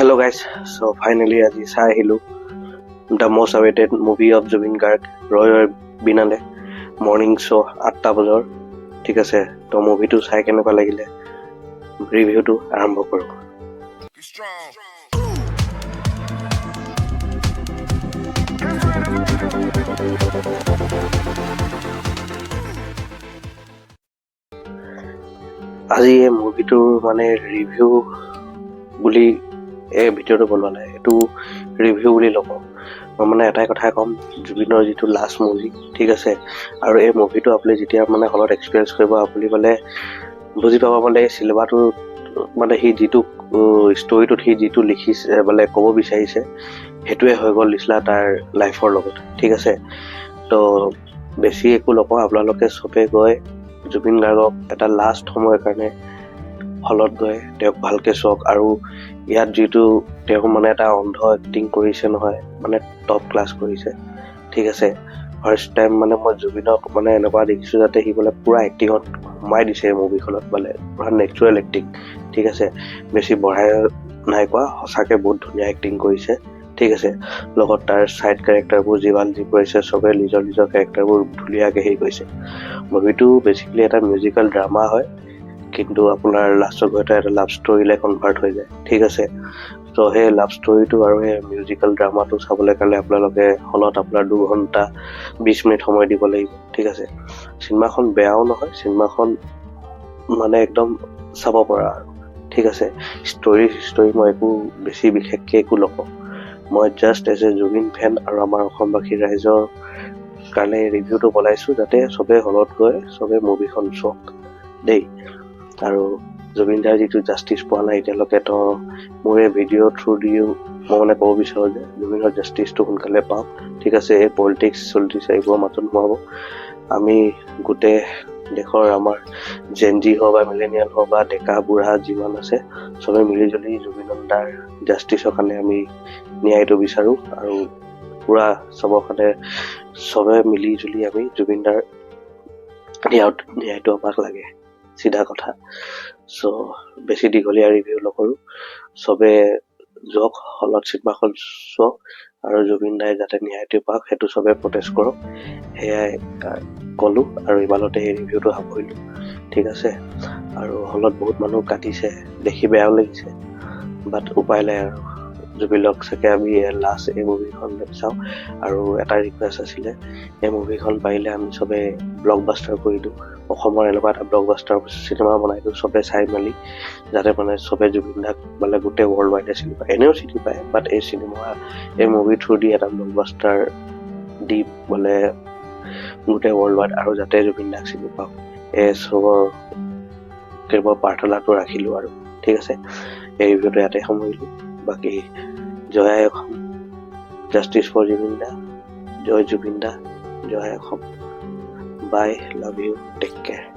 Hello guys, so finally আজি চাই আহিলো the most awaited movie of Zubeen Garg ৰয়ৰ বিনালে মৰ্নিং শ্ব' 8টা বজাৰ ঠিক আছে তো মুভিটো চাই কেনেকুৱা লাগিলে ৰিভিউটো আৰম্ভ কৰোঁ আজি এই মুভিটোৰ মানে ৰিভিউ বুলি এই ভিডিঅ'টো বনোৱা নাই এইটো ৰিভিউ বুলি ল'ব মই মানে এটাই কথা ক'ম জুবিনৰ যিটো লাষ্ট মুভি ঠিক আছে আৰু এই মুভিটো আপুনি যেতিয়া মানে হলত এক্সপিৰিয়েঞ্চ কৰিব আপুনি মানে বুজি পাব মানে এই চিনেমাটো মানে সি যিটো ষ্টৰিটোত সি যিটো লিখিছে মানে ক'ব বিচাৰিছে সেইটোৱে হৈ গ'ল নিচিনা তাৰ লাইফৰ লগত ঠিক আছে তো বেছি একো নকওঁ আপোনালোকে চবে গৈ জুবিন গাৰ্গক এটা লাষ্ট সময়ৰ কাৰণে হলত গৈ তেওঁক ভালকৈ চাওক আৰু ইয়াত যিটো তেওঁ মানে এটা অন্ধ এক্টিং কৰিছে নহয় মানে টপ ক্লাছ কৰিছে ঠিক আছে ফাৰ্ষ্ট টাইম মানে মই জুবিনক মানে এনেকুৱা দেখিছোঁ যাতে সি মানে পূৰা এক্টিঙত সোমাই দিছে এই মুভিখনত মানে পূৰা নেচাৰেল এক্টিং ঠিক আছে বেছি বঢ়াই নাই কোৱা সঁচাকৈ বহুত ধুনীয়া এক্টিং কৰিছে ঠিক আছে লগত তাৰ ছাইড কেৰেক্টাৰবোৰ যিমান যি কৰিছে চবে নিজৰ নিজৰ কেৰেক্টাৰবোৰ ধুনীয়াকৈ হেৰি কৰিছে মুভিটো বেছিকেলি এটা মিউজিকেল ড্ৰামা হয় কিন্তু আপোনাৰ লাষ্টত গৈ এটা লাভ ষ্টৰিলৈ কনভাৰ্ট হৈ যায় ঠিক আছে তো সেই লাভ ষ্টৰিটো আৰু সেই মিউজিকেল ড্ৰামাটো চাবলৈ কাৰণে আপোনালোকে হলত আপোনাৰ 2 ঘণ্টা 20 মিনিট সময় দিব লাগিব ঠিক আছে চিনেমাখন বেয়াও নহয় চিনেমাখন মানে একদম চাব পৰা আৰু ঠিক আছে ষ্টৰি মই একো বেছি বিশেষকৈ একো নকওঁ মই জাষ্ট এজ এ জুবিন ফেন আৰু আমাৰ অসমবাসী ৰাইজৰ কাৰণে ৰিভিউটো বনাইছোঁ যাতে চবে হলত গৈ চবে মুভিখন চাওক দেই আৰু জুবিন দাৰ যিটো জাষ্টিছ পোৱা নাই এতিয়ালৈকে তো মোৰ এই ভিডিঅ' থ্ৰু দিও মই মানে ক'ব বিচাৰোঁ যে জুবিনৰ জাষ্টিছটো সোনকালে পাওক ঠিক আছে এই পলিটিক্স এইবোৰৰ মাজত নোহোৱাব আমি গোটেই দেশৰ আমাৰ জেনজি হওক বা মিলেনিয়েল হওক বা ডেকা বুঢ়া যিমান আছে চবে মিলিজুলি জুবিন দাৰ জাষ্টিছৰ কাৰণে আমি ন্যায়টো বিচাৰোঁ আৰু পূৰা চবৰ কাৰণে চবে মিলিজুলি আমি জুবিন দাৰ ন্যায়টো আমাক লাগে চিধা কথা চ' বেছি দীঘলীয়া ৰিভিউ নকৰোঁ চবে যাওক হলত চিনেমাখন চাওক আৰু জুবিন দাই যাতে ন্যায়টো পাওক সেইটো চবে প্ৰটেষ্ট কৰক সেয়াই ক'লোঁ আৰু ইমানতে এই ৰিভিউটো সামৰিলোঁ ঠিক আছে আৰু হলত বহুত মানুহ কাটিছে দেখি বেয়াও লাগিছে বাট উপায় নাই আৰু জুবিনক চাগে আমি লাষ্ট এই মুভিখন চাওঁ আৰু এটা ৰিকুৱেষ্ট আছিলে এই মুভিখন পাৰিলে আমি চবে ব্লকবাষ্টাৰ কৰি দিওঁ অসমৰ এনেকুৱা এটা ব্লকবাষ্টাৰ চিনেমা বনাই দিওঁ চবে চাই মেলি যাতে মানে চবে জুবিন দাক মানে গোটেই ৱৰ্ল্ড ৱাইডে চিনি পায় এনেও চিনি পায় বাট এই মুভি থ্ৰু দি এটা ব্লকবাষ্টাৰ দি মানে গোটেই ৱৰ্ল্ড ৱাইড আৰু যাতে জুবিন দাক চিনি পাওঁ এই চবৰ কেৱল প্ৰাৰ্থনাটো ৰাখিলোঁ আৰু ঠিক আছে এই ৰিভিউটো ইয়াতে সামৰিলোঁ বাকী জয় অসম জাষ্টিছ ফৰ জুবিন দা জয় জুবিন দা জয় Assam bye love you take care